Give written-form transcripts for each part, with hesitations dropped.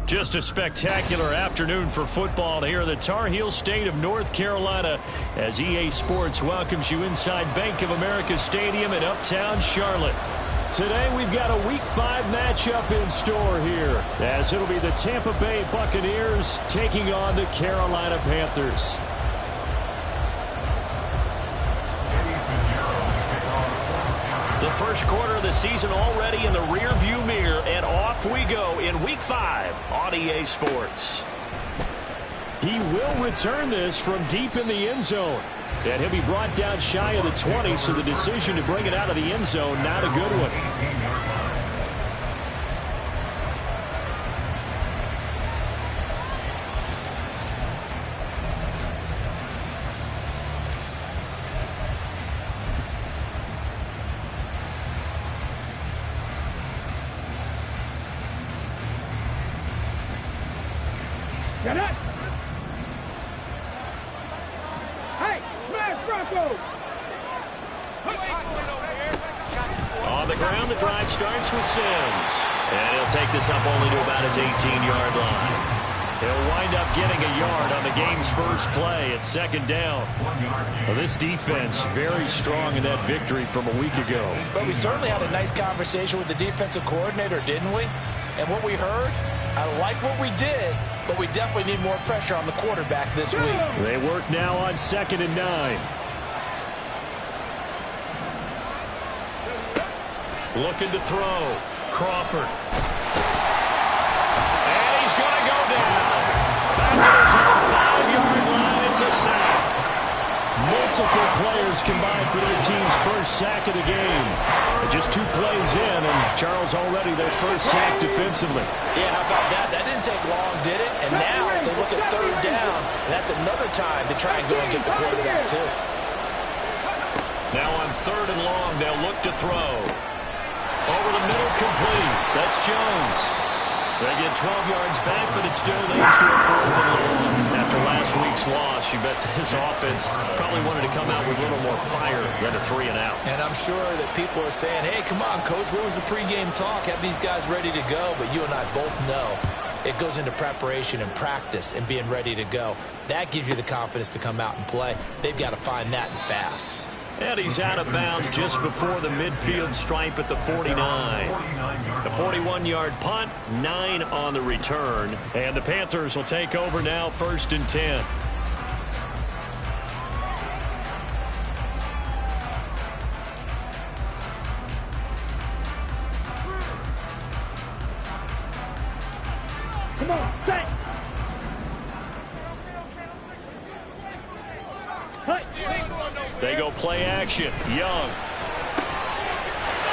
Just a spectacular afternoon for football here in the Tar Heel state of North Carolina as EA Sports welcomes you inside Bank of America Stadium in Uptown Charlotte. Today we've got a Week 5 matchup in store here as it'll be the Tampa Bay Buccaneers taking on the Carolina Panthers. The first quarter of the season already in the rearview mirror, and off we go in Week 5 on EA Sports. He will return this from deep in the end zone, and he'll be brought down shy of the 20, so the decision to bring it out of the end zone, not a good one. Get it! Hey, smash Bronco! On the ground, the drive starts with Sims. And he'll take this up only to about his 18-yard line. He'll wind up getting a yard on the game's first play at second down. Well, this defense very strong in that victory from a week ago. But we certainly had a nice conversation with the defensive coordinator, didn't we? And what we heard, I like what we did, but we definitely need more pressure on the quarterback this week. They work now on 2nd and 9. Looking to throw. Crawford. And he's going to go down. Back to his own 5-yard line. It's a sack. Multiple players combined for their team's first sack of the game. Just 2 plays in, and Charles already their first sack defensively. Yeah, how about that? That didn't take long, did it? And now they look at 3rd down, and that's another time to try and go and get the quarterback, too. Now on 3rd and long, they'll look to throw. Over the middle, complete. That's Jones. They get 12 yards back, but it still leads to a 4th and long. After last week's loss, you bet this offense probably wanted to come out with a little more fire than a 3 and out. And I'm sure that people are saying, hey, come on, Coach, where was the pregame talk? Have these guys ready to go? But you and I both know it goes into preparation and practice and being ready to go. That gives you the confidence to come out and play. They've got to find that and fast. And he's out of bounds just before the midfield stripe at the 49. The 41-yard punt, 9 on the return. And the Panthers will take over now, 1st and 10. Come on, set! They go play action. Young.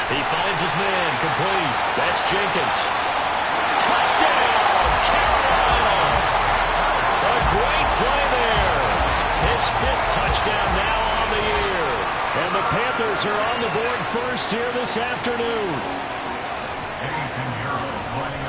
He finds his man. Complete. That's Jenkins. Touchdown, Carolina. A great play there. His 5th touchdown now on the year. And the Panthers are on the board first here this afternoon.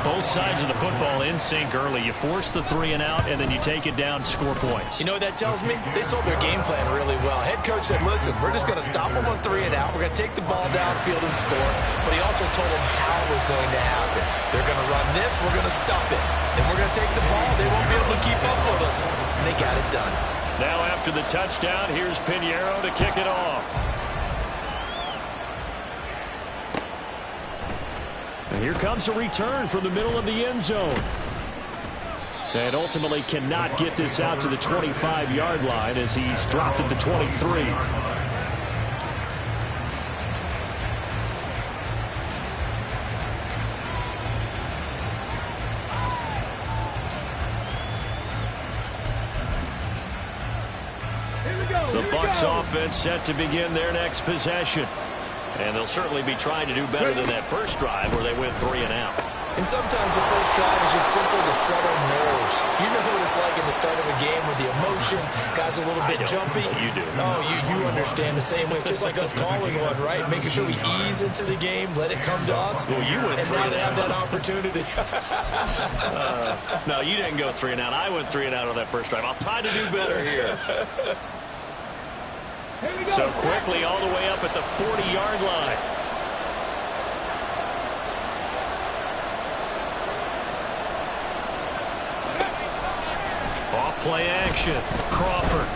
Both sides of the football in sync early. You force the 3 and out, and then you take it down to score points. You know what that tells me? They sold their game plan really well. Head coach said, listen, we're just going to stop them on 3 and out. We're going to take the ball downfield and score. But he also told them how it was going to happen. They're going to run this. We're going to stop it. Then we're going to take the ball. They won't be able to keep up with us. And they got it done. Now after the touchdown, here's Pinheiro to kick it off. And here comes a return from the middle of the end zone. And ultimately cannot get this out to the 25-yard line as he's dropped at the 23. The Bucs offense set to begin their next possession. And they'll certainly be trying to do better than that first drive where they went 3 and out. And sometimes the first drive is just simple to settle nerves. You know what it's like at the start of a game with the emotion, guys are a little bit jumpy. You do. Oh, you understand the same way. It's just like us calling one, right? Making sure we ease into the game, let it come to us. Well, you went and now they have that opportunity. No, you didn't go 3 and out. I went 3 and out on that first drive. I'll try to do better here. So quickly all the way up at the 40-yard line. Off play action. Crawford.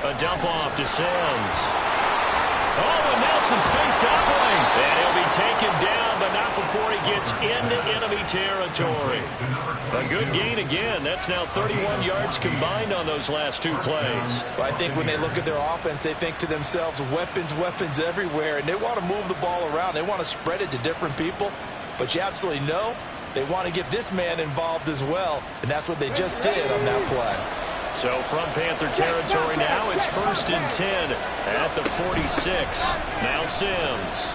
A dump off to Sims. Oh, and now some space doubling. And he'll be taken down, but not before he gets into enemy territory. A good gain again. That's now 31 yards combined on those last 2 plays. I think when they look at their offense, they think to themselves, weapons everywhere, and they want to move the ball around. They want to spread it to different people, but you absolutely know they want to get this man involved as well, and that's what they just did on that play. So from Panther territory now, it's 1st and 10 at the 46. Now Sims.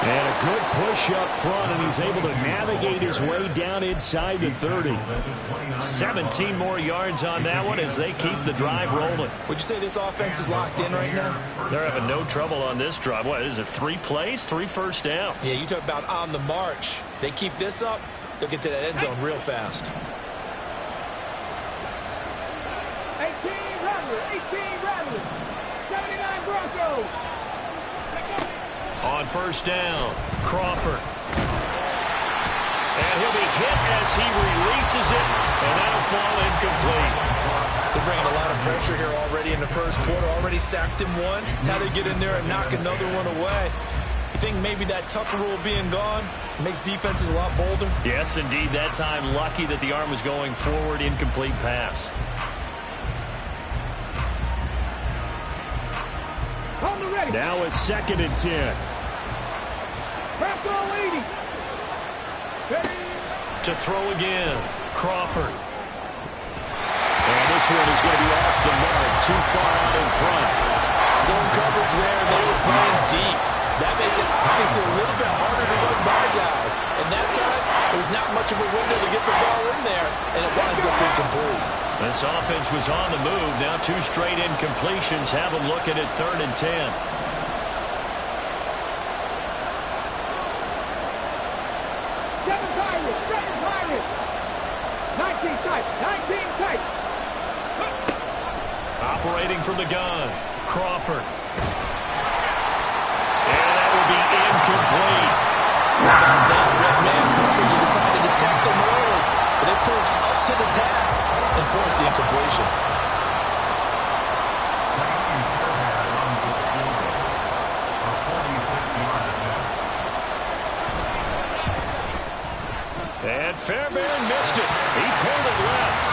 And a good push up front, and he's able to navigate his way down inside the 30. 17 more yards on that one as they keep the drive rolling. Would you say this offense is locked in right now? They're having no trouble on this drive. What is it, 3 plays, 3 first downs? Yeah, you talk about on the march. They keep this up, they'll get to that end zone real fast. 18 Rattlers, 79 Broncos. On first down, Crawford. And he'll be hit as he releases it, and that'll fall incomplete. They're bringing a lot of pressure here already in the first quarter. Already sacked him once. How to get in there and knock another one away. You think maybe that Tucker rule being gone makes defenses a lot bolder? Yes, indeed. That time, lucky that the arm was going forward. Incomplete pass. Now it's 2nd and 10. To throw again, Crawford. And this one is going to be off the mark, too far out in front. Zone coverage there, they were playing deep. That makes it obviously a little bit harder to run by guys. And that time, there was not much of a window to get the ball in there, and it winds up incomplete. This offense was on the move. Now 2 straight incompletions have them looking at 3rd and 10. Operating from the gun, Crawford. And that will be incomplete. That red man coverage decided to test them early, but they proved up to the task and forced the incompletion. And Fairbairn missed it. He pulled it left.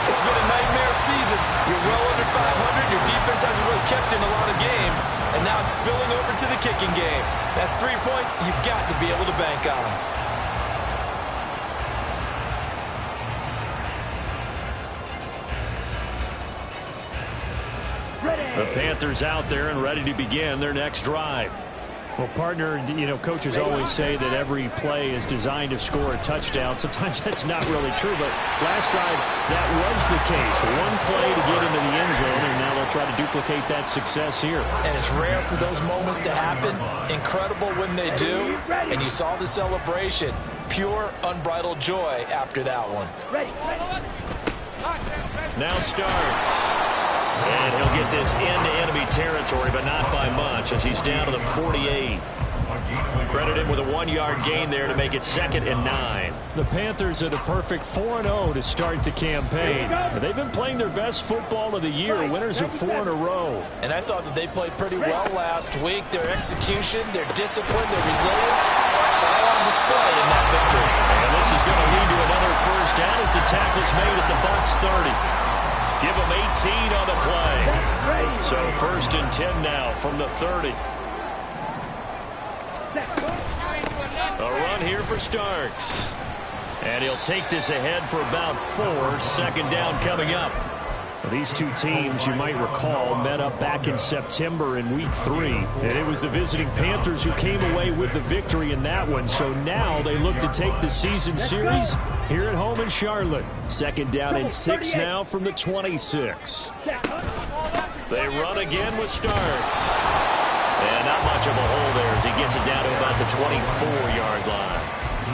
It's been a nightmare season. You're well under 500. Your defense hasn't really kept in a lot of games. And now it's spilling over to the kicking game. That's 3 points you've got to be able to bank on. The Panthers out there and ready to begin their next drive. Well, partner, you know, coaches always say that every play is designed to score a touchdown. Sometimes that's not really true, but last drive, that was the case. 1 play to get into the end zone, and now they'll try to duplicate that success here. And it's rare for those moments to happen. Incredible when they do. And you saw the celebration. Pure, unbridled joy after that one. Now Starks. And he'll get this into enemy territory, but not by much as he's down to the 48. Credit him with a 1-yard gain there to make it 2nd and 9. The Panthers are the perfect 4-0 to start the campaign. They've been playing their best football of the year, winners of 4 in a row. And I thought that they played pretty well last week. Their execution, their discipline, their resilience, all on display in that victory. And this is going to lead to another first down as the tackle's made at the Bucs 30. Give them 18 on the play. So 1st and 10 now from the 30. A run here for Starks. And he'll take this ahead for about 4. 2nd down coming up. These two teams, you might recall, met up back in September in Week 3. And it was the visiting Panthers who came away with the victory in that one. So now they look to take the season series here at home in Charlotte. Second down and 6 now from the 26. They run again with Starks. And not much of a hole there as he gets it down to about the 24-yard line.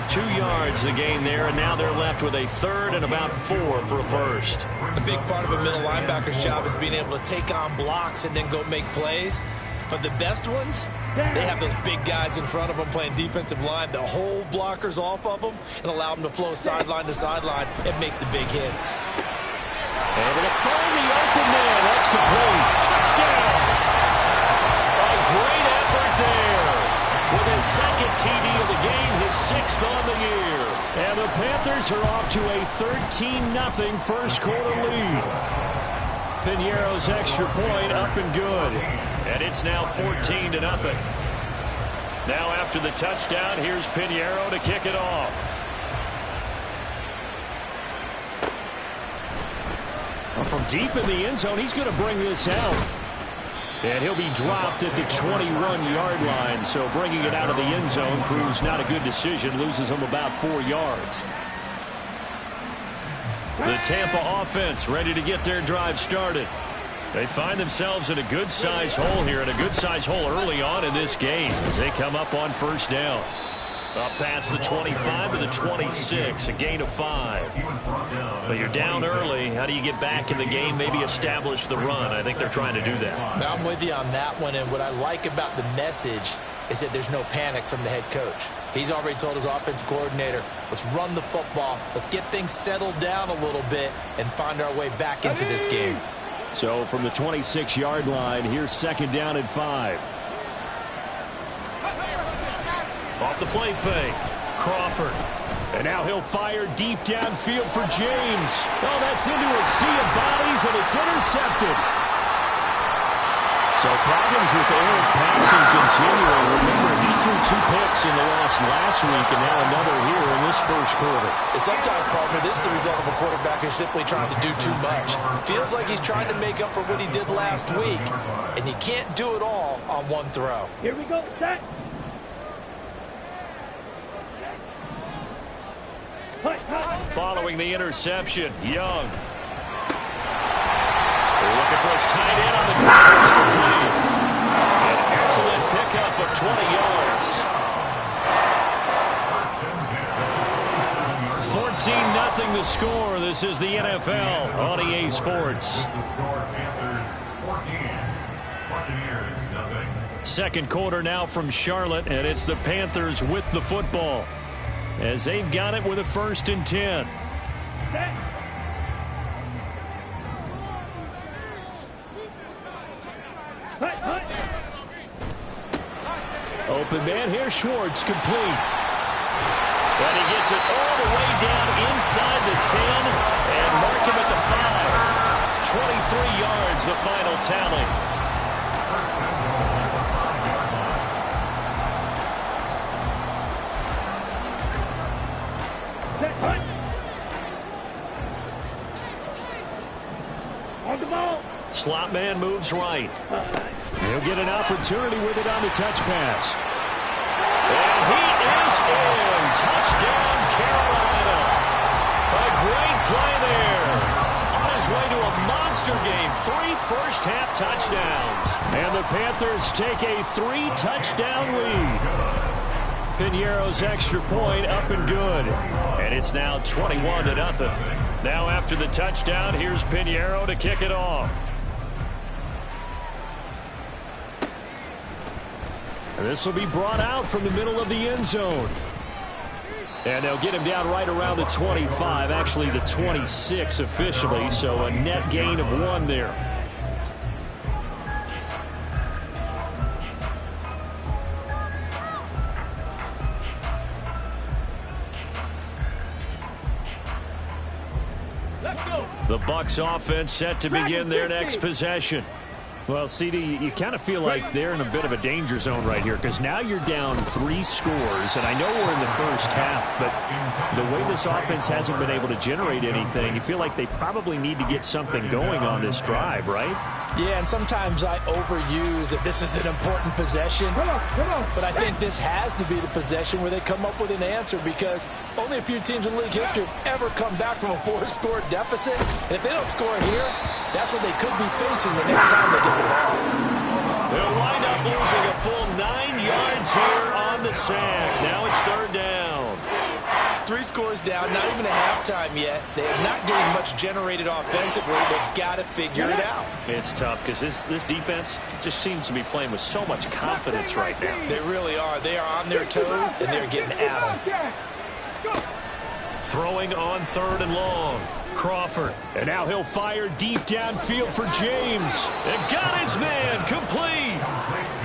2 yards the gain there, and now they're left with a third and about 4 for a first. A big part of a middle linebacker's job is being able to take on blocks and then go make plays. But the best ones, they have those big guys in front of them playing defensive line that hold blockers off of them and allow them to flow sideline to sideline and make the big hits. Able to find the open man. That's complete. Touchdown. A great effort there. With his second TD of the game, his 6th on the year. And the Panthers are off to a 13-0 first quarter lead. Piñeiro's extra point up and good. And it's now 14-0. Now after the touchdown, here's Piñeiro to kick it off. From deep in the end zone, he's going to bring this out. And he'll be dropped at the 21-yard line. So bringing it out of the end zone proves not a good decision. Loses him about 4 yards. The Tampa offense ready to get their drive started. They find themselves in a good-sized hole here, and a good-sized hole early on in this game as they come up on first down. Up past the 25 to the 26, a gain of 5. But you're down early. How do you get back in the game, maybe establish the run? I think they're trying to do that. Now, I'm with you on that one, and what I like about the message is that there's no panic from the head coach. He's already told his offensive coordinator, let's run the football, let's get things settled down a little bit and find our way back into this game. So from the 26-yard line, here's second down and 5. Off the play fake, Crawford. And now he'll fire deep downfield for James. Oh, that's into a sea of bodies, and it's intercepted. So problems with errant passing continuing. Remember, he threw 2 picks in the loss last week, and now another here in this first quarter. Sometimes, partner, this is the result of a quarterback who's simply trying to do too much. Feels like he's trying to make up for what he did last week, and he can't do it all on one throw. Here we go, set. Following the interception, Young. They're looking for his tight end on the corner. It's complete. An excellent pickup of 20 yards. 14-0 the score. This is the NFL on EA Sports. Second quarter now from Charlotte, and it's the Panthers with the football, as they've got it with a 1st and 10. Open man here, Schwartz, complete. And he gets it all the way down inside the 10 and mark him at the 5. 23 yards, the final tally. Slot man moves right. He'll get an opportunity with it on the touch pass. And he is in. Touchdown, Carolina. A great play there. On his way to a monster game. 3 first-half touchdowns. And the Panthers take a 3-touchdown lead. Piñeiro's extra point up and good. And it's now 21-0. Now after the touchdown, here's Piñeiro to kick it off. And this will be brought out from the middle of the end zone. And they'll get him down right around the 25, actually the 26 officially, so a net gain of 1 there. The Bucs offense set to begin their next possession. Well, CD, you kind of feel like they're in a bit of a danger zone right here because now you're down 3 scores, and I know we're in the first half, but the way this offense hasn't been able to generate anything, you feel like they probably need to get something going on this drive, right? Yeah, and sometimes I overuse that this is an important possession, but I think this has to be the possession where they come up with an answer because only a few teams in league history have ever come back from a 4-score deficit, and if they don't score here, that's what they could be facing the next time they get the ball. They'll wind up losing a full 9 yards here on the sack. Now it's 3rd down. 3 scores down, not even a halftime yet. They are not getting much generated offensively. They've got to figure it out. It's tough because this defense just seems to be playing with so much confidence right now. They really are. They are on their toes, and they're getting at them. Throwing on 3rd and long. Crawford. And now he'll fire deep downfield for James. And got his man complete.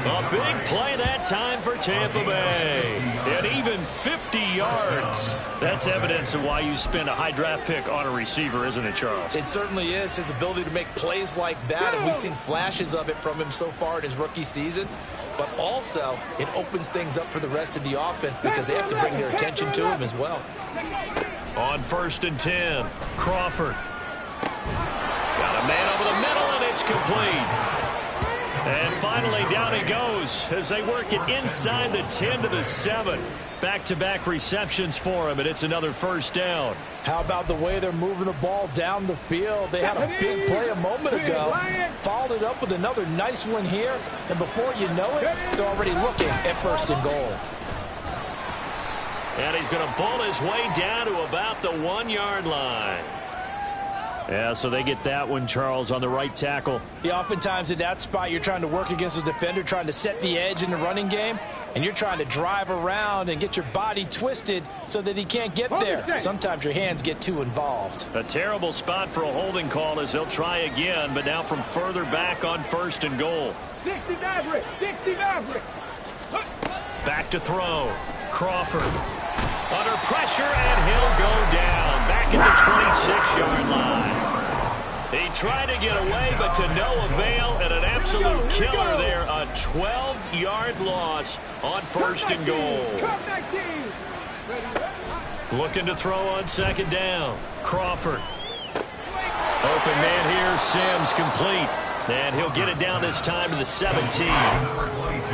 A big play that time for Tampa Bay. And even 50 yards. That's evidence of why you spend a high draft pick on a receiver, isn't it, Charles? It certainly is. His ability to make plays like that, and we've seen flashes of it from him so far in his rookie season. But also, it opens things up for the rest of the offense because they have to bring their attention to him as well. On 1st and 10, Crawford. Got a man over the middle, and it's complete. And finally, down he goes as they work it inside the 10 to the 7. Back-to-back receptions for him, and it's another 1st down. How about the way they're moving the ball down the field? They had a big play a moment ago, followed it up with another nice one here, and before you know it, they're already looking at 1st and goal. And he's going to pull his way down to about the 1-yard line. Yeah, so they get that one, Charles, on the right tackle. Yeah, oftentimes in that spot, you're trying to work against a defender, trying to set the edge in the running game, and you're trying to drive around and get your body twisted so that he can't get there. Sometimes your hands get too involved. A terrible spot for a holding call as they'll try again, but now from further back on 1st and goal. 60 Maverick, 60 Maverick. Back to throw. Crawford. Under pressure, and he'll go down. Back at the 26-yard line. He tried to get away, but to no avail, and an absolute killer there. A 12-yard loss on 1st and goal. Looking to throw on 2nd down. Crawford. Open man here, Sims complete. And he'll get it down this time to the 17.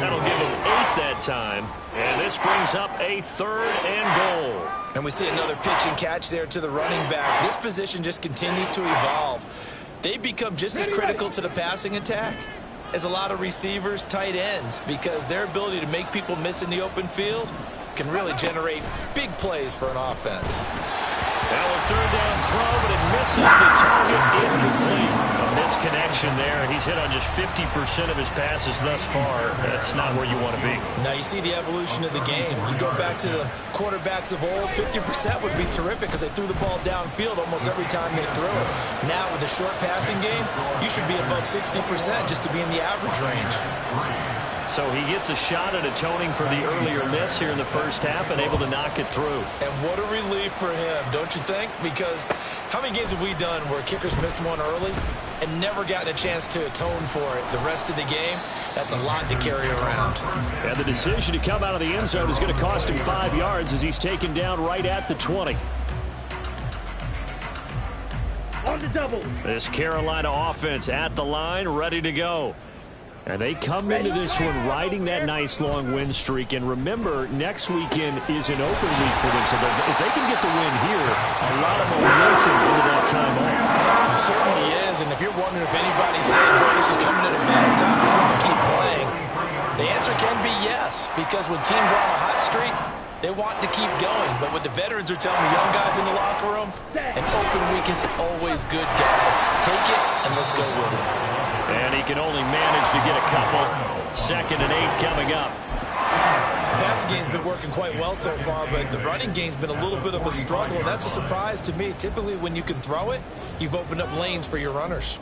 That'll give him 8 that time. And this brings up a 3rd and goal. And we see another pitch and catch there to the running back. This position just continues to evolve. They become just as critical to the passing attack as a lot of receivers, tight ends, because their ability to make people miss in the open field can really generate big plays for an offense. Now a 3rd down throw, but it misses the target. Incomplete. A misconnection there. He's hit on just 50% of his passes thus far. That's not where you want to be. Now you see the evolution of the game. You go back to the quarterbacks of old, 50% would be terrific because they threw the ball downfield almost every time they threw it. Now with the short passing game, you should be above 60% just to be in the average range. So he gets a shot at atoning for the earlier miss here in the first half and able to knock it through. And what a relief for him, don't you think? Because how many games have we done where kickers missed one early and never gotten a chance to atone for it the rest of the game? That's a lot to carry around. And the decision to come out of the end zone is going to cost him 5 yards as he's taken down right at the 20. On the double. This Carolina offense at the line, ready to go. And they come into this one riding that nice long win streak. And remember, next weekend is an open week for them. So if they can get the win here, a lot of momentum into that time off. It certainly is. And if you're wondering if anybody's saying, boy, this is coming at a bad time to keep playing, the answer can be yes. Because when teams are on a hot streak, they want to keep going. But what the veterans are telling the young guys in the locker room, an open week is always good, guys. Take it and let's go with it. And he can only manage to get a couple. 2nd and 8 coming up. The passing game's been working quite well so far, but the running game's been a little bit of a struggle, and that's a surprise to me. Typically, when you can throw it, you've opened up lanes for your runners.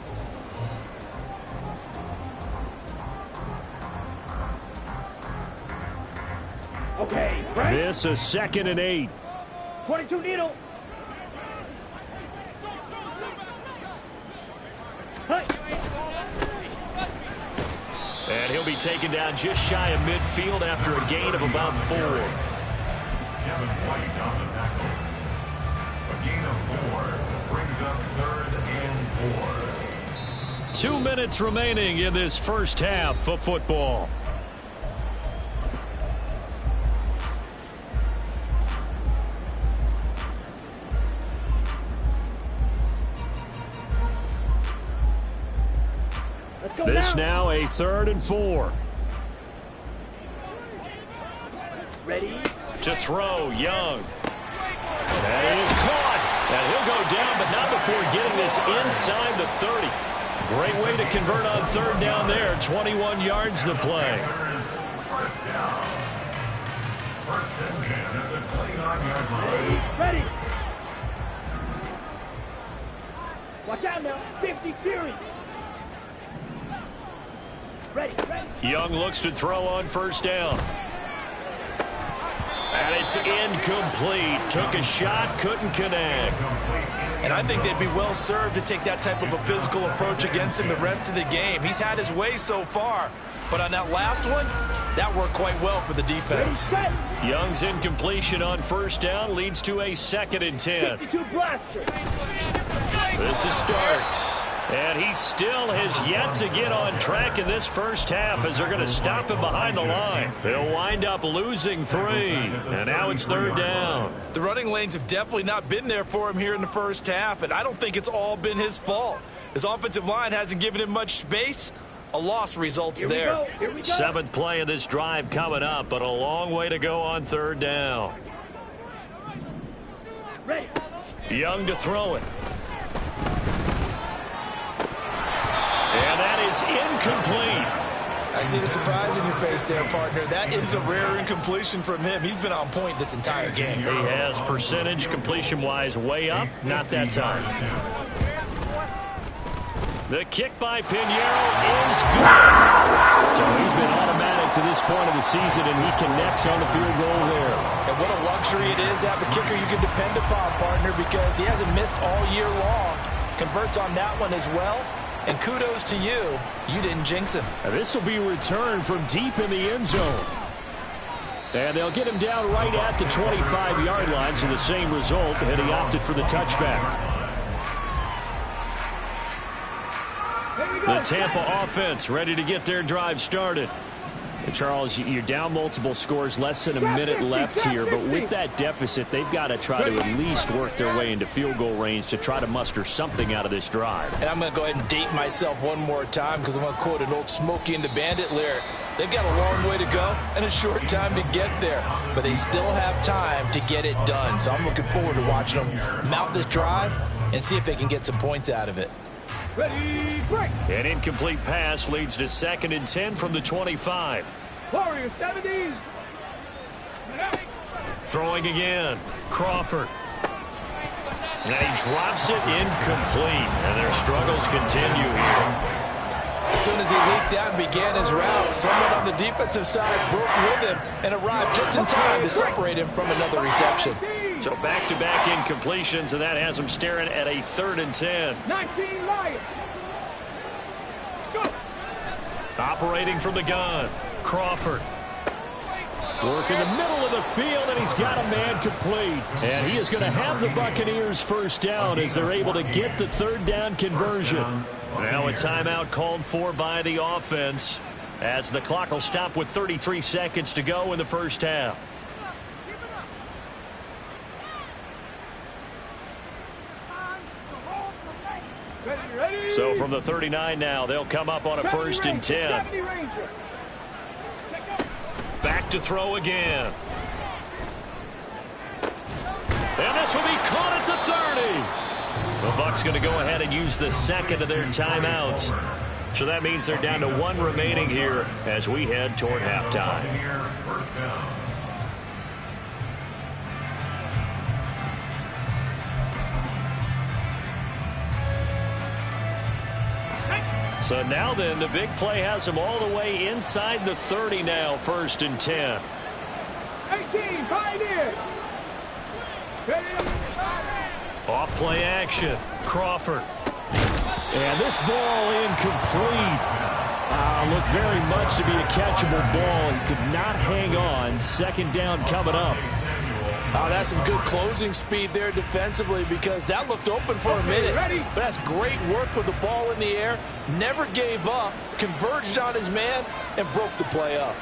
Okay, right. This is 2nd and 8. 22 needle. Hey. be taken down just shy of midfield after a gain of about 4. Kevin White on the tackle. A gain of 4 brings up 3rd and 4. 2 minutes remaining in this first half of football. This now a 3rd and 4. Ready? To throw, Young. That is caught. And he'll go down, but not before getting this inside the 30. Great way to convert on 3rd down there. 21 yards to play. First down. 1st and 10 at the 29-yard line. Ready? Watch out now. 50 Fury. Ready, ready. Young looks to throw on 1st down. And it's incomplete. Took a shot, couldn't connect. And I think they'd be well served to take that type of a physical approach against him the rest of the game. He's had his way so far, but on that last one, that worked quite well for the defense. Ready, set. Young's incompletion on 1st down leads to a 2nd and 10. 52 blaster. This is Starks. And he still has yet to get on track in this first half as they're going to stop him behind the line. They'll wind up losing 3. And now it's 3rd down. The running lanes have definitely not been there for him here in the first half, and I don't think it's all been his fault. His offensive line hasn't given him much space. A loss results there. Here we go. 7th play of this drive coming up, but a long way to go on 3rd down. Ready. Young to throw it. And that is incomplete. I see the surprise in your face there, partner. That is a rare incompletion from him. He's been on point this entire game. He has percentage completion-wise way up. Not that time. The kick by Pinheiro is good. So he's been automatic to this point of the season, and he connects on the field goal there. And what a luxury it is to have a kicker you can depend upon, partner, because he hasn't missed all year long. Converts on that one as well. And kudos to you. You didn't jinx him. And this will be returned from deep in the end zone. And they'll get him down right at the 25-yard line, so the same result, and he opted for the touchback. The Tampa offense ready to get their drive started. And Charles, you're down multiple scores, less than a minute left here, but with that deficit, they've got to try to at least work their way into field goal range to try to muster something out of this drive. And I'm going to go ahead and date myself one more time because I'm going to quote an old Smokey and the Bandit lyric. They've got a long way to go and a short time to get there, but they still have time to get it done. So I'm looking forward to watching them mount this drive and see if they can get some points out of it. Ready, break. An incomplete pass leads to 2nd and 10 from the 25. Warriors 70. Throwing again. Crawford. And he drops it incomplete. And their struggles continue here. As soon as he leaked out and began his route, someone on the defensive side broke with him and arrived just in time to separate him from another reception. So back-to-back incompletions, and that has him staring at a 3rd and 10. 19 Lions. Go. Operating from the gun. Crawford. Work in the middle of the field, and he's got a man complete. And he is going to have the Buccaneers first down as they're able to get the 3rd down conversion. Now a timeout called for by the offense as the clock will stop with 33 seconds to go in the first half. Ready. So from the 39 now, they'll come up on a 1st and 10. Back to throw again. And this will be caught at the 30. The Bucs going to go ahead and use the 2nd of their timeouts. So that means they're down to 1 remaining here as we head toward halftime. First down. So now then, the big play has them all the way inside the 30 now, 1st and 10. 18, Pioneer. Off play action. Crawford. And this ball incomplete. Looked very much to be a catchable ball. He could not hang on. Second down coming up. Oh, that's some good closing speed there defensively because that looked open for a minute. But that's great work with the ball in the air. Never gave up, converged on his man, and broke the play up.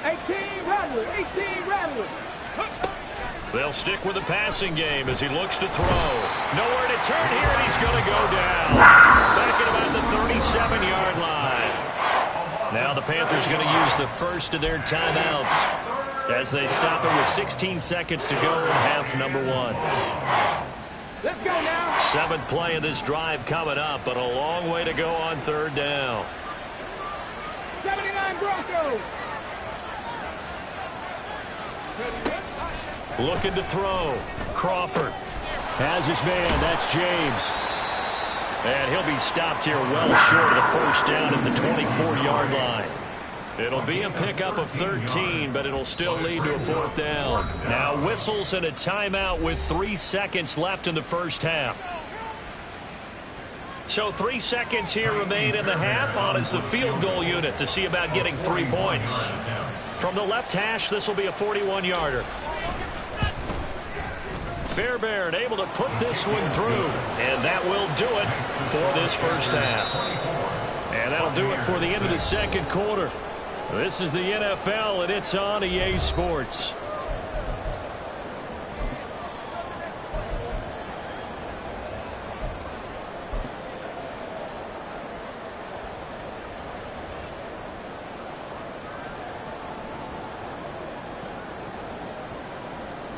18 Rattlers, 18 Rattlers. They'll stick with the passing game as he looks to throw. Nowhere to turn here, and he's going to go down. Back at about the 37-yard line. Now the Panthers going to use the first of their timeouts as they stop it with 16 seconds to go in half number one. Let's go now. Seventh play of this drive coming up, but a long way to go on third down. 79 Broncos. Looking to throw. Crawford has his man. That's James. And he'll be stopped here well short of the first down at the 24-yard line. It'll be a pickup of 13, but it'll still lead to a fourth down. Now whistles and a timeout with 3 seconds left in the first half. So 3 seconds here remain in the half. On is the field goal unit to see about getting 3 points. From the left hash, this will be a 41-yarder. Fairbairn able to put this one through, and that will do it for this first half. And that'll do it for the end of the second quarter. This is the NFL, and it's on EA Sports.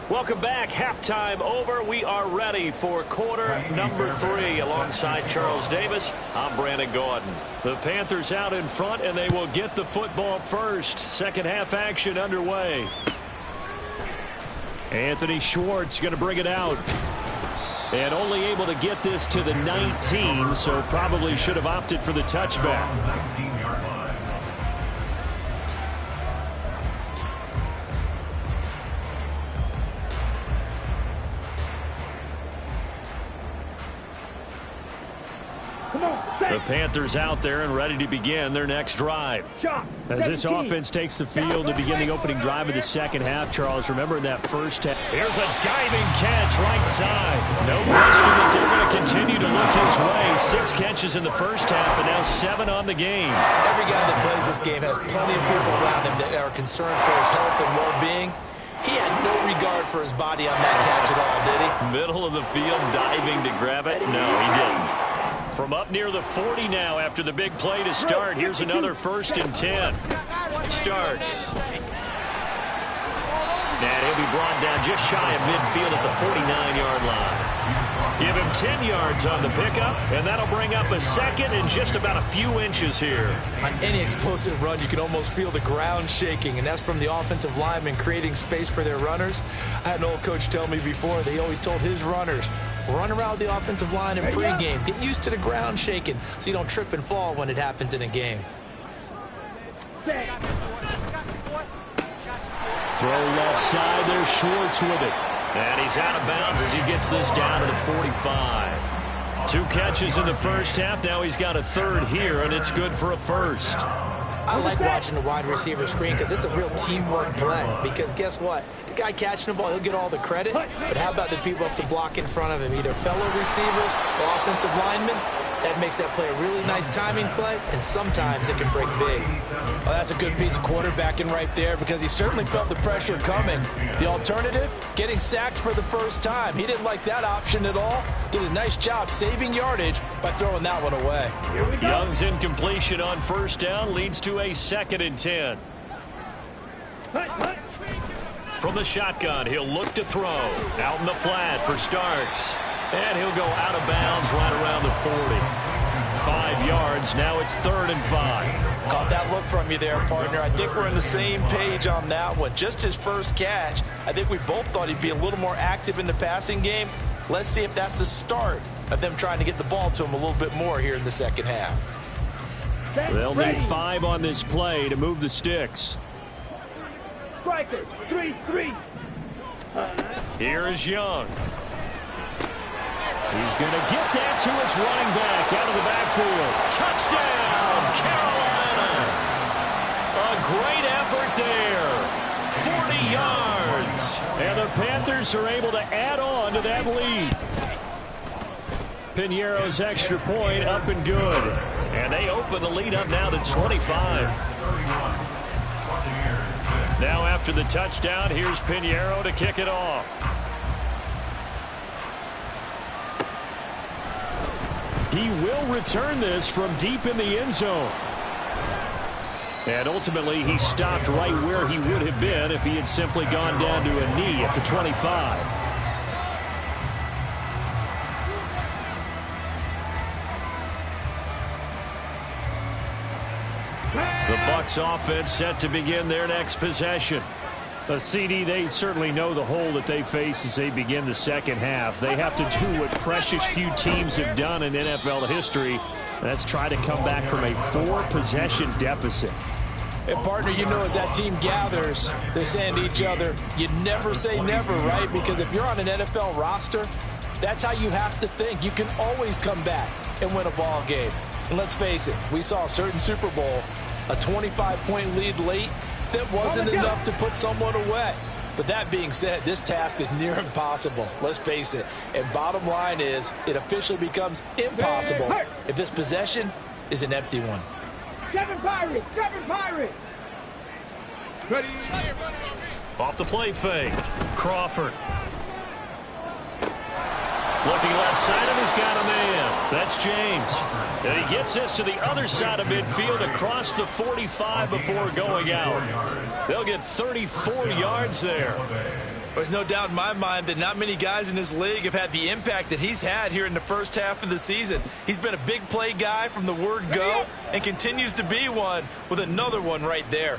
Welcome back. Halftime over. We are ready for quarter number 3. Alongside Charles Davis, I'm Brandon Gaudin. The Panthers out in front, and they will get the football first. Second half action underway. Anthony Schwartz going to bring it out. And only able to get this to the 19, so probably should have opted for the touchback. 19-yard line. The Panthers out there and ready to begin their next drive. As this offense takes the field to begin the opening drive of the second half, Charles, remember in that first half. Here's a diving catch right side. No question that they're going to continue to look his way. 6 catches in the first half and now 7 on the game. Every guy that plays this game has plenty of people around him that are concerned for his health and well-being. He had no regard for his body on that catch at all, did he? Middle of the field diving to grab it? No, he didn't. From up near the 40 now after the big play to start. Here's another 1st and 10. Starks. And he'll be brought down just shy of midfield at the 49-yard line. Give him 10 yards on the pickup, and that'll bring up a second and just about a few inches here. On any explosive run, you can almost feel the ground shaking, and that's from the offensive linemen creating space for their runners. I had an old coach tell me before, they always told his runners, run around the offensive line in pregame. Get used to the ground shaking so you don't trip and fall when it happens in a game. Throw left side, there's Schwartz with it. And he's out of bounds as he gets this down to the 45. 2 catches in the first half. Now he's got a third here, and it's good for a first. I like watching the wide receiver screen because it's a real teamwork play. Because guess what? The guy catching the ball, he'll get all the credit. But how about the people up to block in front of him, either fellow receivers or offensive linemen? That makes that play a really nice timing play, and sometimes it can break big. Well, that's a good piece of quarterbacking right there because he certainly felt the pressure coming. The alternative, getting sacked for the first time. He didn't like that option at all. Did a nice job saving yardage by throwing that one away. Young's incompletion on first down leads to a 2nd and 10. From the shotgun, he'll look to throw. Out in the flat for Starks. And he'll go out of bounds right around the 40. 5 yards. Now it's 3rd and 5. Caught that look from you there, partner. I think we're on the same page on that one. Just his first catch. I think we both thought he'd be a little more active in the passing game. Let's see if that's the start of them trying to get the ball to him a little bit more here in the second half. They'll need 5 on this play to move the sticks. Striker, 3-3. Here is Young. He's going to get that to his running back out of the backfield. Touchdown, Carolina! A great effort there. 40 yards. And the Panthers are able to add on to that lead. Piñeiro's extra point up and good. And they open the lead up now to 25. Now after the touchdown, here's Piñeiro to kick it off. He will return this from deep in the end zone. And ultimately, he stopped right where he would have been if he had simply gone down to a knee at the 25. The Bucs offense set to begin their next possession. A CD, they certainly know the hole that they face as they begin the second half. They have to do what precious few teams have done in NFL history. That's try to come back from a 4-possession deficit. And partner, you know, as that team gathers, they're saying to each other, you never say never, right? Because if you're on an NFL roster, that's how you have to think. You can always come back and win a ball game. And let's face it, we saw a certain Super Bowl, a 25-point lead late, that wasn't enough to put someone away. But that being said, this task is near impossible. Let's face it. And bottom line is, it officially becomes impossible if this possession is an empty one. 7 Pirates! 7 Pirates! Ready? Off the play fake. Crawford. Looking left side of, he's got a man. That's James. And he gets us to the other side of midfield across the 45 before going out. They'll get 34 yards there. There's no doubt in my mind that not many guys in this league have had the impact that he's had here in the first half of the season. He's been a big play guy from the word go and continues to be one with another one right there.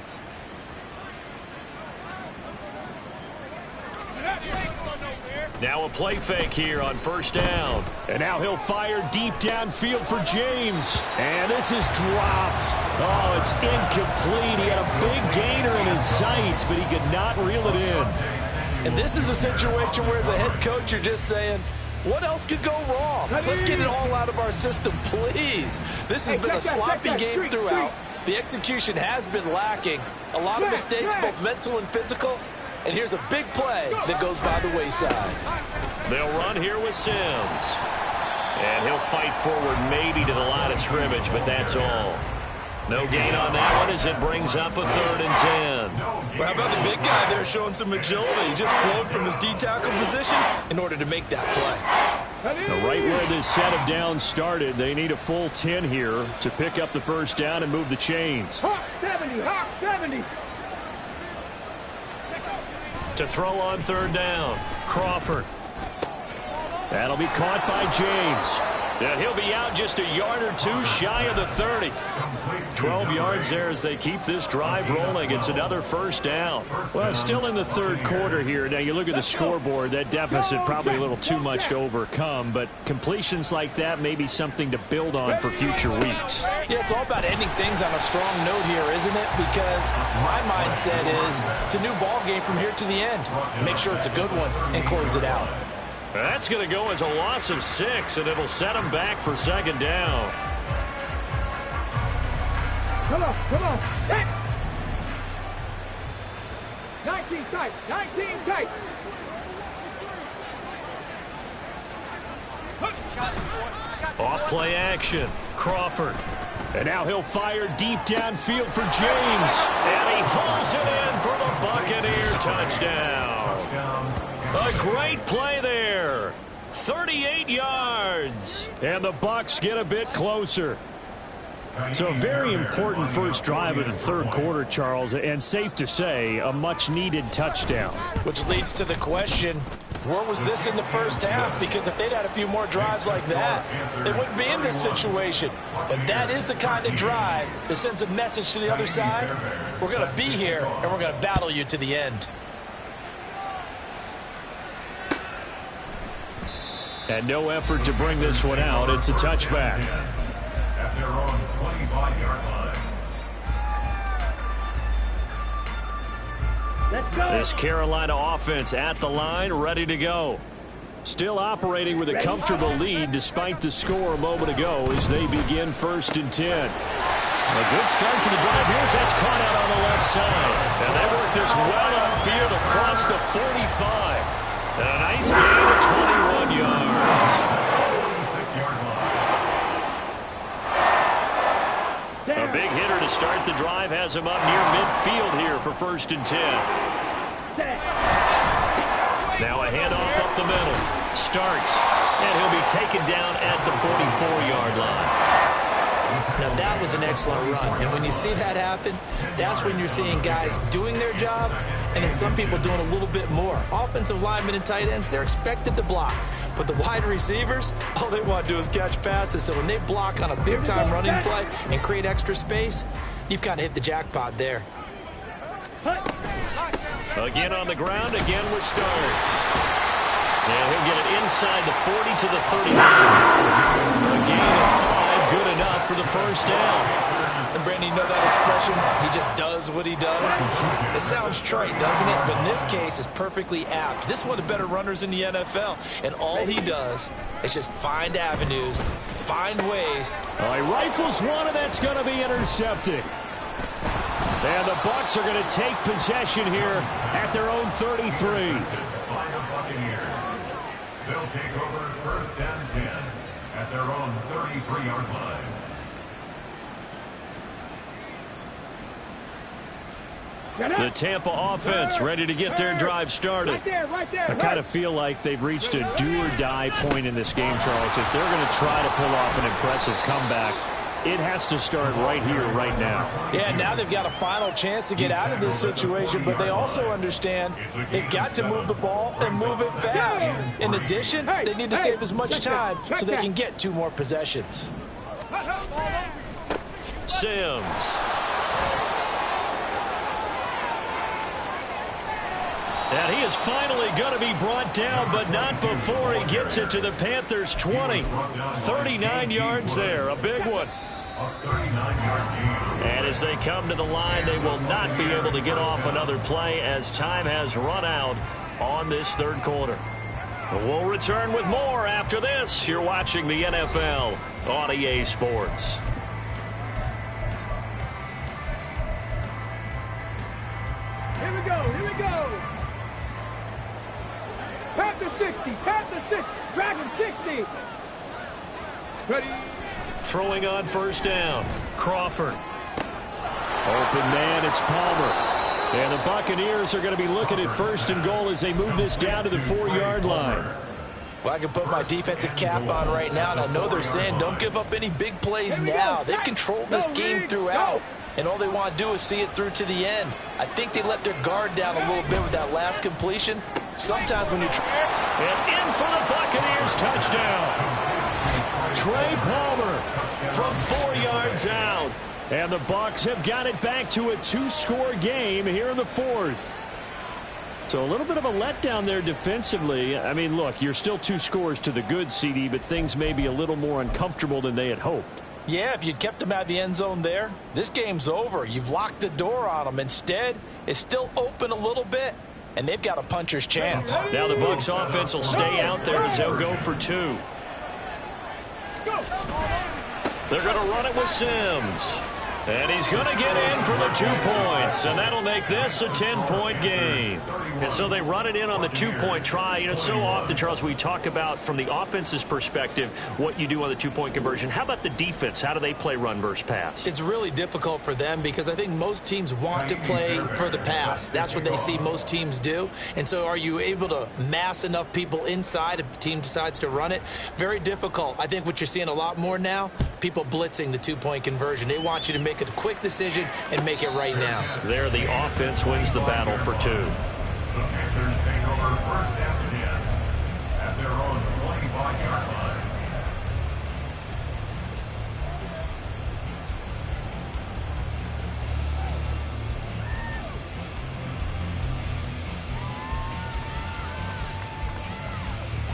Now a play fake here on first down. And now he'll fire deep downfield for James. And this is dropped. Oh, it's incomplete. He had a big gainer in his sights, but he could not reel it in. And this is a situation where as a head coach, you're just saying, what else could go wrong? Let's get it all out of our system, please. This has been a sloppy game throughout. The execution has been lacking. A lot of mistakes, both mental and physical. And here's a big play that goes by the wayside. They'll run here with Sims. And he'll fight forward maybe to the line of scrimmage, but that's all. No gain on that one as it brings up a 3rd and 10. Well, how about the big guy there showing some agility? He just flowed from his D-tackle position in order to make that play. Now, right where this set of downs started, they need a full 10 here to pick up the first down and move the chains. Hawk 70! Hawk 70! To throw on 3rd down, Crawford. That'll be caught by James. And he'll be out just a yard or two shy of the 30. 12 yards there as they keep this drive rolling. It's another first down. Well, still in the 3rd quarter here. Now, you look at the scoreboard, that deficit probably a little too much to overcome, but completions like that may be something to build on for future weeks. Yeah, it's all about ending things on a strong note here, isn't it? Because my mindset is it's a new ball game from here to the end. Make sure it's a good one and close it out. That's going to go as a loss of 6, and it'll set them back for 2nd down. Come on, come on. Hit! 19 tight, 19 tight. Off play action, Crawford. And now he'll fire deep downfield for James. And he hauls it in for the Buccaneer touchdown. A great play there. 38 yards. And the Bucs get a bit closer. So a very important first drive of the 3rd quarter, Charles, and safe to say, a much-needed touchdown. Which leads to the question, where was this in the first half? Because if they'd had a few more drives like that, they wouldn't be in this situation. And that is the kind of drive that sends a message to the other side. We're going to be here, and we're going to battle you to the end. And no effort to bring this one out. It's a touchback. At their own 25-yard line. Let's go. This Carolina offense at the line, ready to go. Still operating with a comfortable lead despite the score a moment ago as they begin 1st and 10. A good start to the drive. Here's that's caught out on the left side. And they work this well upfield across the 45. And a nice gain of 21 yards. 6-yard line. A big hitter to start the drive has him up near midfield here for 1st and 10. Now a handoff up the middle. Starks. And he'll be taken down at the 44-yard line. Now, that was an excellent run. And when you see that happen, that's when you're seeing guys doing their job and then some people doing a little bit more. Offensive linemen and tight ends, they're expected to block. But the wide receivers, all they want to do is catch passes. So when they block on a big-time running play and create extra space, you've kind of hit the jackpot there. Again on the ground, again with Starks. And he'll get it inside the 40 to the 39. A gain of 5, good enough for the first down. And Brandon, you know that expression? He just does what he does. It sounds trite, doesn't it? But in this case, it's perfectly apt. This is one of the better runners in the NFL. And all he does is just find avenues, find ways. All right, rifles one, and that's going to be intercepted. And the Bucs are going to take possession here at their own 33. By the Buccaneers. They'll take over 1st and 10 at their own 33-yard line. The Tampa offense ready to get their drive started. Right there. I kind of feel like they've reached a do-or-die point in this game, Charles. If they're going to try to pull off an impressive comeback, it has to start right here, right now. Yeah, now they've got a final chance to get out of this situation, but they also understand they've got to move the ball and move it fast. In addition, they need to save as much time so they can get 2 more possessions. Sims. And he is finally going to be brought down, but not before he gets it to the Panthers' 20. 39 yards there, a big one. And as they come to the line, they will not be able to get off another play as time has run out on this 3rd quarter. We'll return with more after this. You're watching the NFL on EA Sports. Here we go. Panther 60, Panther 60, Dragon 60. Ready. Throwing on 1st down. Crawford. Open man, it's Palmer. And the Buccaneers are going to be looking at 1st and goal as they move this down to the 4-yard line. Well, I can put my defensive cap on right now, and I know they're saying don't give up any big plays now. They've controlled this game throughout, and all they want to do is see it through to the end. I think they let their guard down a little bit with that last completion. Sometimes when you and in for the Buccaneers, touchdown. Trey Palmer from 4 yards out. And the Bucs have got it back to a 2-score game here in the 4th. So a little bit of a letdown there defensively. I mean, look, you're still 2 scores to the good, CD, but things may be a little more uncomfortable than they had hoped. Yeah, if you'd kept them out of the end zone there, this game's over. You've locked the door on them. Instead, it's still open a little bit, and they've got a puncher's chance. Now the Bucs offense will stay out there as they'll go for 2. They're going to run it with Sims. And he's going to get in for the 2 points, and that'll make this a 10-point game. And so they run it in on the 2-point try. You know, so often, Charles, we talk about from the offense's perspective what you do on the 2-point conversion. How about the defense? How do they play run versus pass? It's really difficult for them because I think most teams want to play for the pass. That's what they see most teams do. And so are you able to mass enough people inside if the team decides to run it? Very difficult. I think what you're seeing a lot more now, people blitzing the 2-point conversion. They want you to make a quick decision and make it right now. There, the offense wins the battle for 2. The Panthers take over 1st and 10 at their own 25-yard line.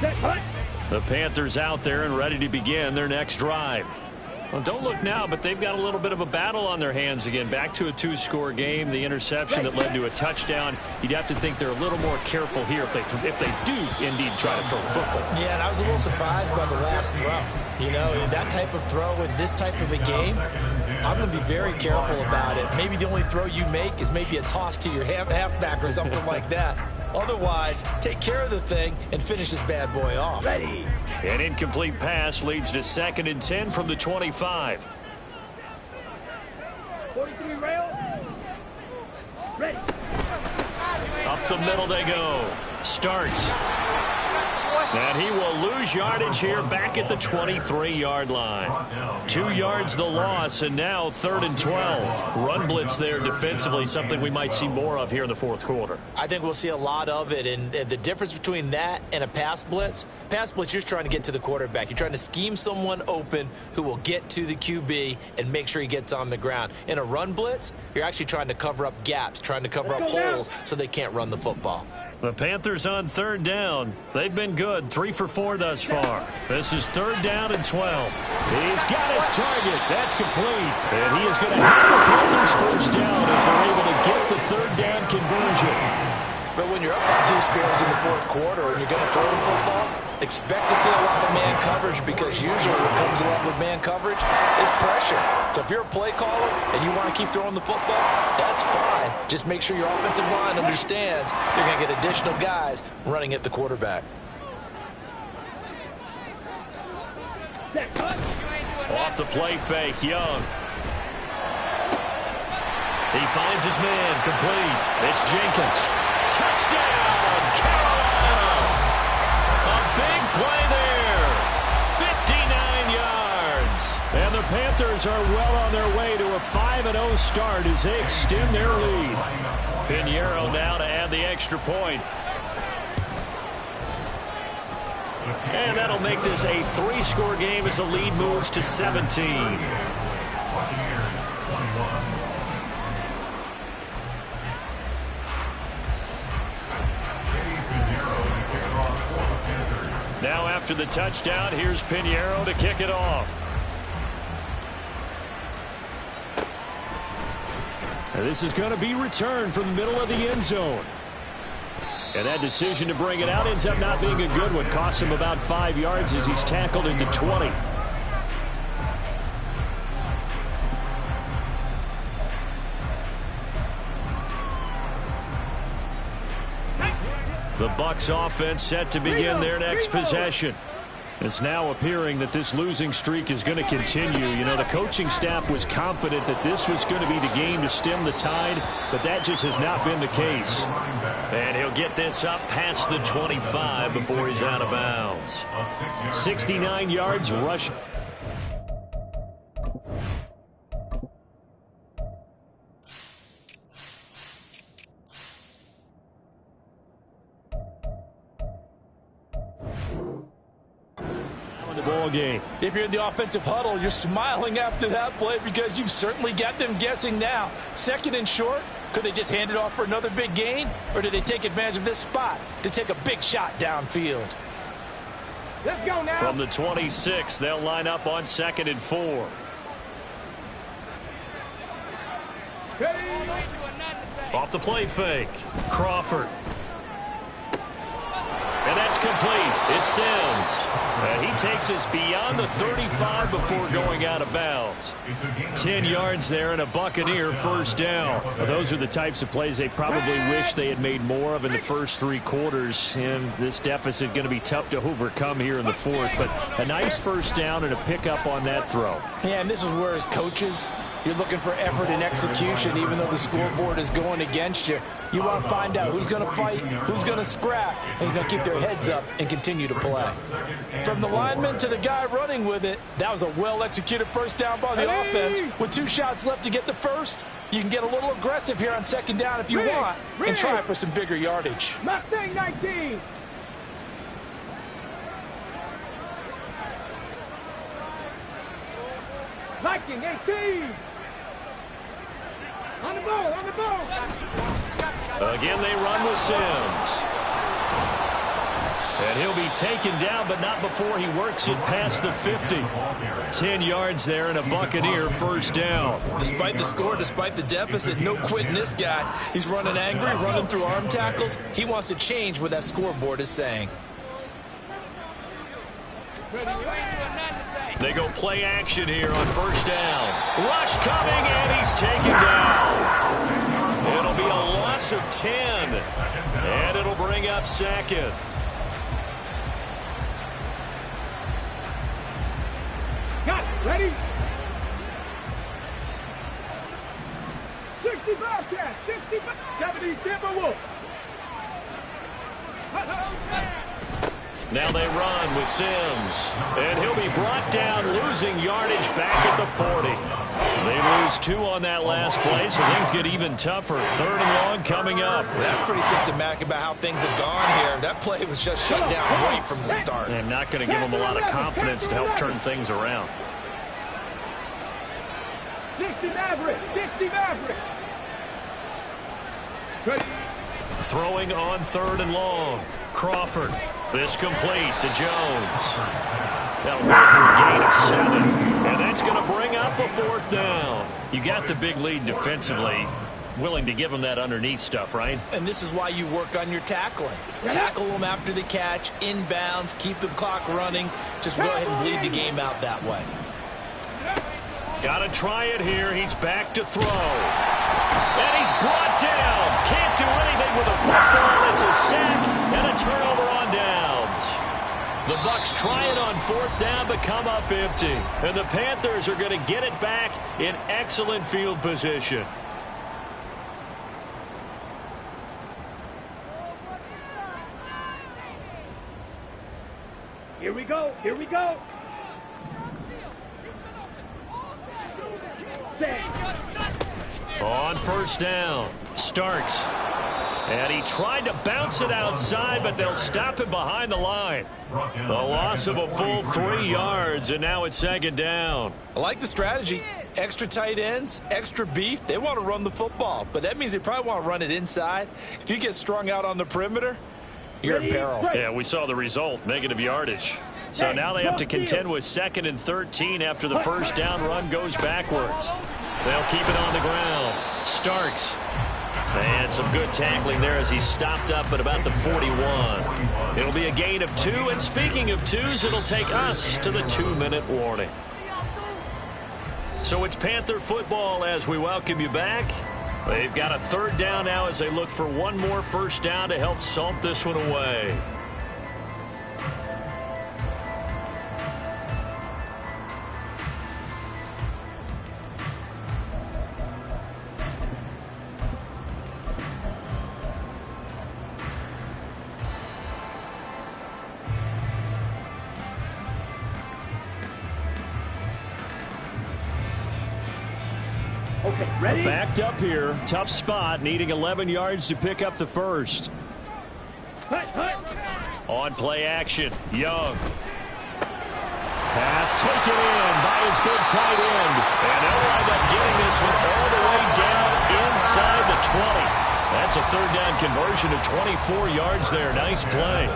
Set, punt. The Panthers out there and ready to begin their next drive. Well, don't look now, but they've got a little bit of a battle on their hands again. Back to a 2-score game. The interception that led to a touchdown. You'd have to think they're a little more careful here if they do indeed try to throw the football. Yeah, and I was a little surprised by the last throw. You know, that type of throw in this type of a game, I'm going to be very careful about it. Maybe the only throw you make is maybe a toss to your halfback or something like that. Otherwise, take care of the thing and finish this bad boy off. Ready. An incomplete pass leads to 2nd and 10 from the 25. 43 rail. Ready. Up the middle they go. Starts. And he will lose yardage here back at the 23-yard line. 2 yards the loss, and now 3rd and 12. Run blitz there defensively, something we might see more of here in the 4th quarter. I think we'll see a lot of it, and the difference between that and a pass blitz, you're just trying to get to the quarterback. You're trying to scheme someone open who will get to the QB and make sure he gets on the ground. In a run blitz, you're actually trying to cover up gaps, trying to cover up holes so they can't run the football. The Panthers on 3rd down. They've been good, 3 for 4 thus far. This is 3rd down and 12. He's got his target. That's complete. And he is going to have the Panthers 1st down as they're able to get the 3rd down conversion. But when you're up by 2 scores in the 4th quarter and you're going to throw the football, expect to see a lot of man coverage, because usually what comes along with man coverage is pressure. So if you're a play caller and you want to keep throwing the football, that's fine. Just make sure your offensive line understands they're going to get additional guys running at the quarterback. Off the play fake, Young. He finds his man, complete. It's Jenkins. Touchdown, Carolina! A big play there. 59 yards. And the Panthers are well on their way to a 5-0 start as they extend their lead. Pinheiro now to add the extra point. And that'll make this a 3-score game as the lead moves to 17. Now after the touchdown, here's Pinheiro to kick it off. And this is going to be returned from the middle of the end zone. And that decision to bring it out ends up not being a good one. Costs him about 5 yards as he's tackled into 20. The Bucs offense set to begin their next possession. It's now appearing that this losing streak is going to continue. You know, the coaching staff was confident that this was going to be the game to stem the tide, but that just has not been the case. And he'll get this up past the 25 before he's out of bounds. 69 yards rushing. Ball game. If you're in the offensive huddle, you're smiling after that play because you've certainly got them guessing now. 2nd and short, could they just hand it off for another big gain, or did they take advantage of this spot to take a big shot downfield? Let's go now. From the 26, they'll line up on 2nd and 4. Ready. Off the play fake, Crawford. And that's complete. It's Sims. And he takes us beyond the 35 before going out of bounds. 10 yards there and a Buccaneer 1st down. Well, those are the types of plays they probably wish they had made more of in the first 3 quarters. And this deficit going to be tough to overcome here in the 4th. But a nice 1st down and a pickup on that throw. Yeah, and this is where as coaches, you're looking for effort and execution, even though the scoreboard is going against you. You want to find out who's going to fight, who's going to scrap, and who's going to keep their heads up and continue to play. From the lineman to the guy running with it, that was a well-executed 1st down by the offense. With 2 shots left to get the 1st, you can get a little aggressive here on 2nd down if you want and try for some bigger yardage. Mustang 19. Viking 18. On the ball, on the ball. Again, they run with Sims. And he'll be taken down, but not before he works it past the 50. 10 yards there and a Buccaneer first down. Despite the score, despite the deficit, no quitting this guy. He's running angry, running through arm tackles. He wants to change what that scoreboard is saying. They go play action here on first down. Rush coming, and he's taken down. It'll be a loss of 10, and it'll bring up second. Got it. Ready? 65 catch. 65. 70 Timberwolves. Now they run with Sims, and he'll be brought down, losing yardage back at the 40. They lose 2 on that last play, so things get even tougher. 3rd and long coming up. That's pretty symptomatic about how things have gone here. That play was just shut down right from the start. I'm not going to give them a lot of confidence to help turn things around. 60 Maverick. 60 Maverick. Throwing on 3rd and long. Crawford. This complete to Jones. That'll go for a gain of 7. And that's going to bring up a 4th down. You got the big lead defensively. Willing to give them that underneath stuff, right? And this is why you work on your tackling. Tackle them after the catch, inbounds, keep the clock running. Just go ahead and bleed the game out that way. Got to try it here. He's back to throw. And he's brought down. Can't do anything with a football. It's a sack and a turnover on downs. The Bucs try it on 4th down, but come up empty. And the Panthers are going to get it back in excellent field position. Here we go. Here we go. On first down, Starks. And he tried to bounce it outside, but they'll stop him behind the line. A loss of a full 3 yards, and now it's 2nd down. I like the strategy. Extra tight ends, extra beef. They want to run the football, but that means they probably want to run it inside. If you get strung out on the perimeter, you're in peril. Yeah, we saw the result, negative yardage. So now they have to contend with 2nd and 13 after the first down run goes backwards. They'll keep it on the ground. Starks. And some good tackling there as he stopped up at about the 41. It'll be a gain of 2, and speaking of 2s, it'll take us to the 2-minute warning. So it's Panther football as we welcome you back. They've got a 3rd down now as they look for one more first down to help salt this one away. Okay, ready? Backed up here. Tough spot. Needing 11 yards to pick up the first. On play action. Young. Pass taken in by his big tight end. And they'll wind up getting this one all the way down inside the 20. That's a 3rd down conversion of 24 yards there. Nice play.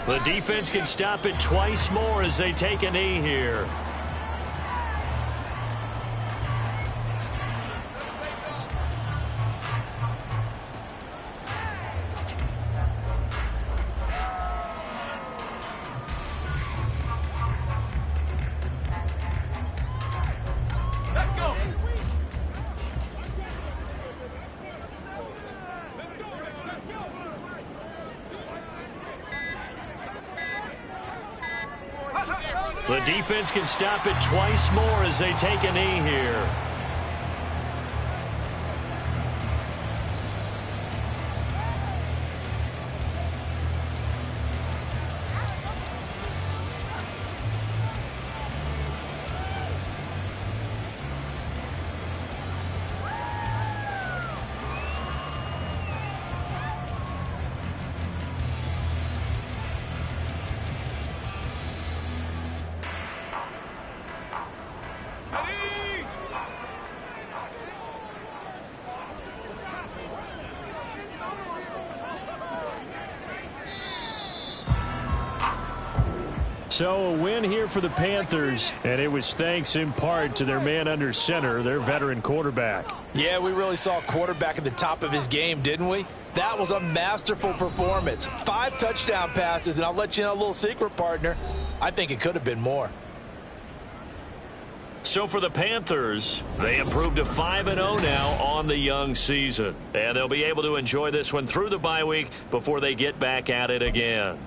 The defense can stop it twice more as they take a knee here. Let's go. The defense can stop it twice more as they take a knee here. So a win here for the Panthers, and it was thanks in part to their man under center, their veteran quarterback. Yeah, we really saw a quarterback at the top of his game, didn't we? That was a masterful performance. 5 touchdown passes, and I'll let you know a little secret, partner. I think it could have been more. So for the Panthers, they improved to 5-0 now on the young season. And they'll be able to enjoy this one through the bye week before they get back at it again.